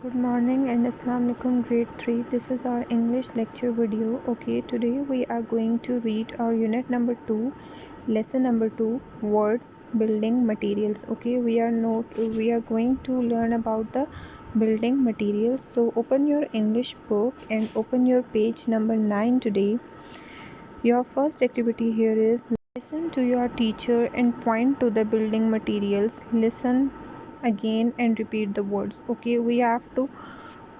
Good morning and Assalamu alaikum grade 3. This is our English lecture video. Okay, today we are going to read our unit number 2, lesson number 2, words, building materials. Okay, we are going to learn about the building materials. So open your English book and open your page number 9 today. Your first activity here is listen to your teacher and point to the building materials. Listen again and repeat the words. Okay, we have to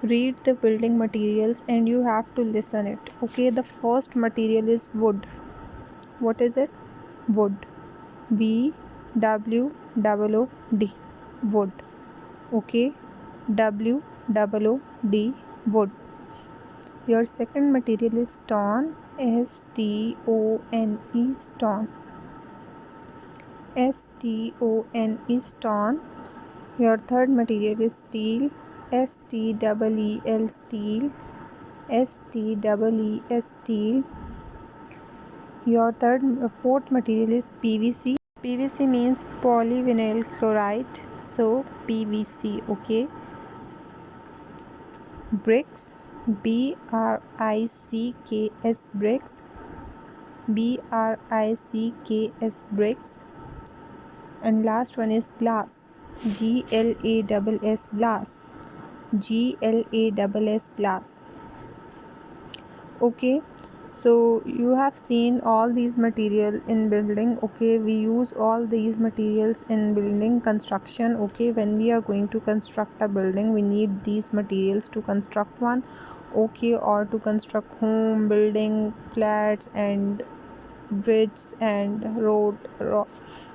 read the building materials and you have to listen it. Okay, the first material is wood. What is it? Wood. W-W-O-O-D. Wood. Okay, W-W-O-O-D. Wood. Your second material is stone. S-T-O-N-E. Stone. S-T-O-N-E. Stone. Your third material is steel. S-T-E-E-L. Steel. S-T-E-E-S. Steel. Your fourth material is PVC. PVC means polyvinyl chloride. So PVC. Okay. Bricks. B-R-I-C-K-S. Bricks. B-R-I-C-K-S. Bricks. And last one is glass. G-L-A-S-S. Glass. G-L-A-S-S. Glass. Okay, so you have seen all these material in building. Okay, we use all these materials in building construction. Okay, when we are going to construct a building, we need these materials to construct one. Okay, or to construct home, building, flats and bridges and road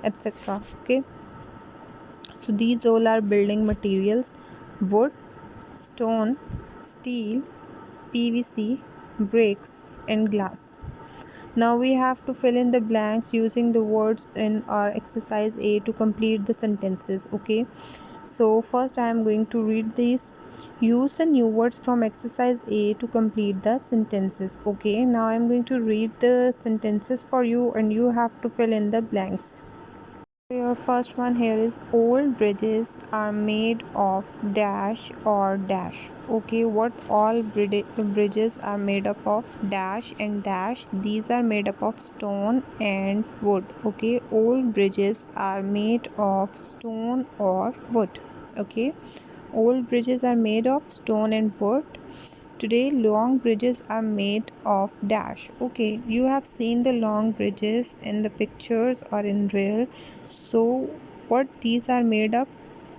etc. Okay, so these all are building materials: wood, stone, steel, PVC, bricks and glass. Now we have to fill in the blanks using the words in our exercise A to complete the sentences. Okay, so first I am going to read these. Use the new words from exercise A to complete the sentences. Okay, now I am going to read the sentences for you and you have to fill in the blanks. Your first one here is old bridges are made of dash or dash. Okay, what all bridges are made up of? Dash and dash. These are made up of stone and wood. Okay, old bridges are made of stone or wood. Okay, old bridges are made of stone and wood. Today long bridges are made of dash. Okay, you have seen the long bridges in the pictures or in real. So what these are made up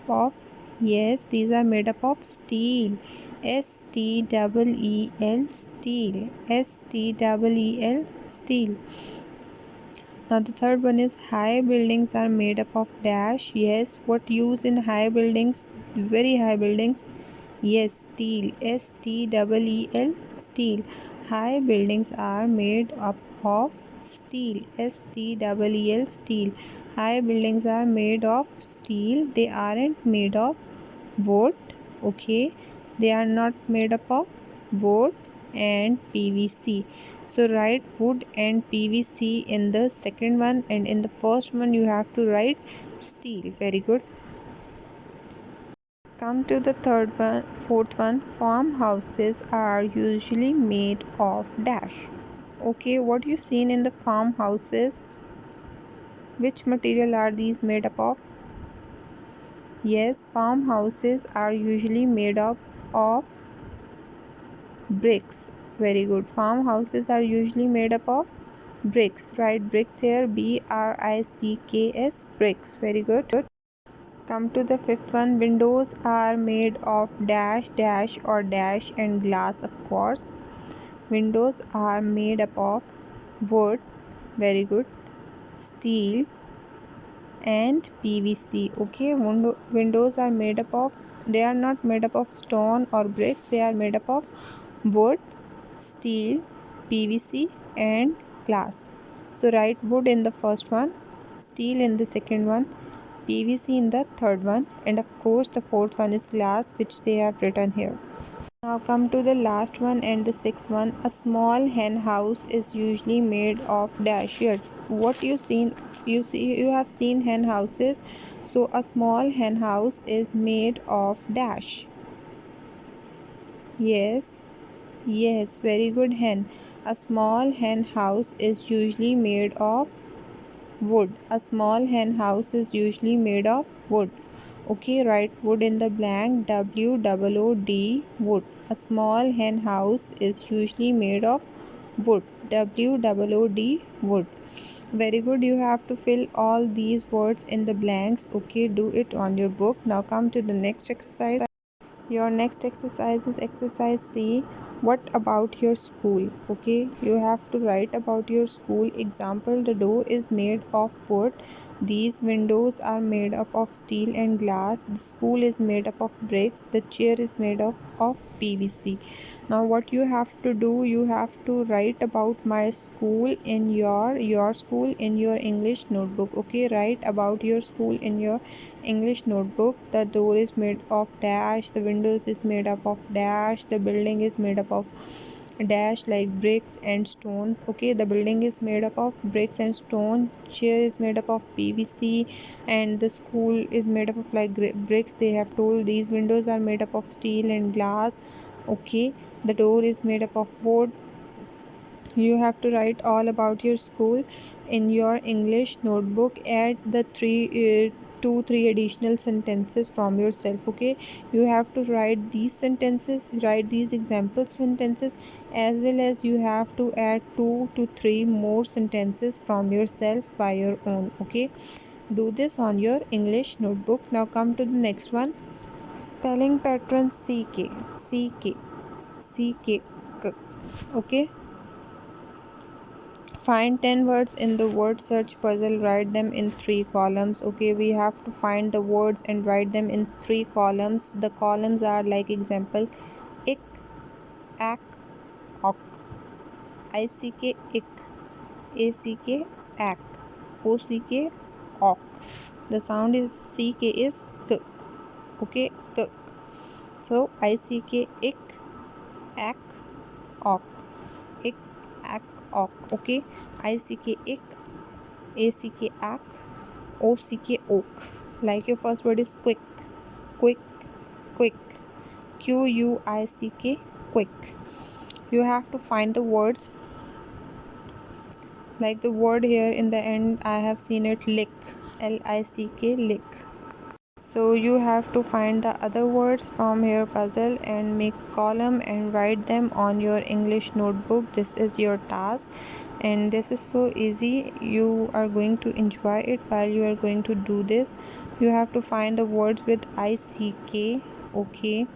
of? Yes, these are made up of steel. S-T-E-E-L. Steel. S-T-E-E-L. Steel. Now the third one is high buildings are made up of dash. Yes, what use in high buildings? Very high buildings. Yes, steel. S-T-E-E-L. Steel. High buildings are made up of steel. S-T-E-E-L. Steel. High buildings are made of steel. They aren't made of wood. Okay, they are not made up of wood and PVC. So write wood and PVC in the second one, and in the first one you have to write steel. Very good. Come to the fourth one. Farmhouses are usually made of dash. Okay, what you seen in the farmhouses? Which material are these made up of? Yes, farmhouses are usually made up of bricks. Very good. Farmhouses are usually made up of bricks. Write bricks here. B-R-I-C-K-S. Bricks. Very good. Come to the fifth one. Windows are made of dash, dash or dash and glass, of course. Windows are made up of wood. Very good. Steel and PVC. Okay, windows are made up of, they are not made up of stone or bricks. They are made up of wood, steel, PVC and glass. So write wood in the first one, steel in the second one, PVC in the third one, and of course the fourth one is glass, which they have written here. Now come to the last one and the sixth one. A small hen house is usually made of dash. Here, what you have seen hen houses. So a small hen house is made of dash. Yes. Yes, very good hen. A small hen house is usually made of wood. A small hen house is usually made of wood. Okay, write wood in the blank. WOOD, wood. A small hen house is usually made of wood. WOOD, wood. Very good. You have to fill all these words in the blanks. Okay, do it on your book. Now come to the next exercise. Your next exercise is exercise C. What about your school? Okay, you have to write about your school. Example, the door is made of wood. These windows are made up of steel and glass. The school is made up of bricks. The chair is made up of PVC. Now what you have to do, you have to write about my school in your school in your English notebook. Okay, write about your school in your English notebook. The door is made of dash, the windows is made up of dash, the building is made up of dash like bricks and stone. Okay, the building is made up of bricks and stone. Chair is made up of PVC, and the school is made up of like bricks. They have told these windows are made up of steel and glass. Okay, the door is made up of wood. You have to write all about your school in your English notebook. Add the 3 additional sentences from yourself. Okay, you have to write these sentences, write these example sentences, as well as you have to add 2 to 3 more sentences from yourself by your own. Okay, do this on your English notebook. Now come to the next one. Spelling pattern CK, CK, CK. Okay, find 10 words in the word search puzzle. Write them in 3 columns. Okay, we have to find the words and write them in 3 columns. The columns are like example: ik, ak, ok, ick, ik, ack, ak, ock, ok. The sound is ck is k. Okay, k. So ick, ik, ak, ok, ik, ak, ok. Okay, ick, ik, ack, ak, ock, oak. Like your first word is quick, quick, quick. Quick, quick. You have to find the words. Like the word here in the end, I have seen it lick, lick, lick. So you have to find the other words from your puzzle and make column and write them on your English notebook. This is your task, and this is so easy. You are going to enjoy it while you are going to do this. You have to find the words with ick, okay,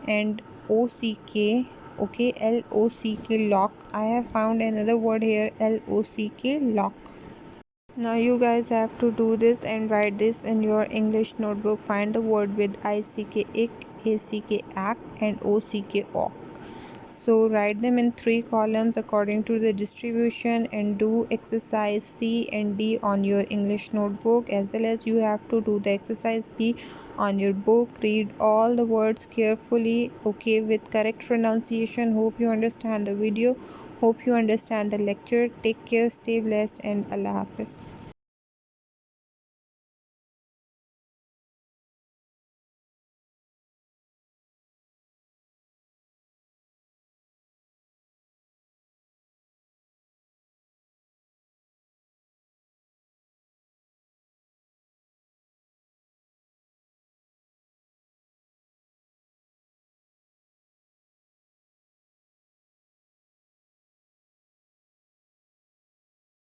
and ock, okay, lock. Lock. I have found another word here, lock, lock. Now you guys have to do this and write this in your English notebook. Find the word with ick, ick, ack, ack, and ock, ock. So write them in 3 columns according to the distribution, and do exercise C and D on your English notebook, as well as you have to do the exercise B on your book. Read all the words carefully, okay, with correct pronunciation. Hope you understand the video. Hope you understand the lecture. Take care, stay blessed, and Allah Hafiz.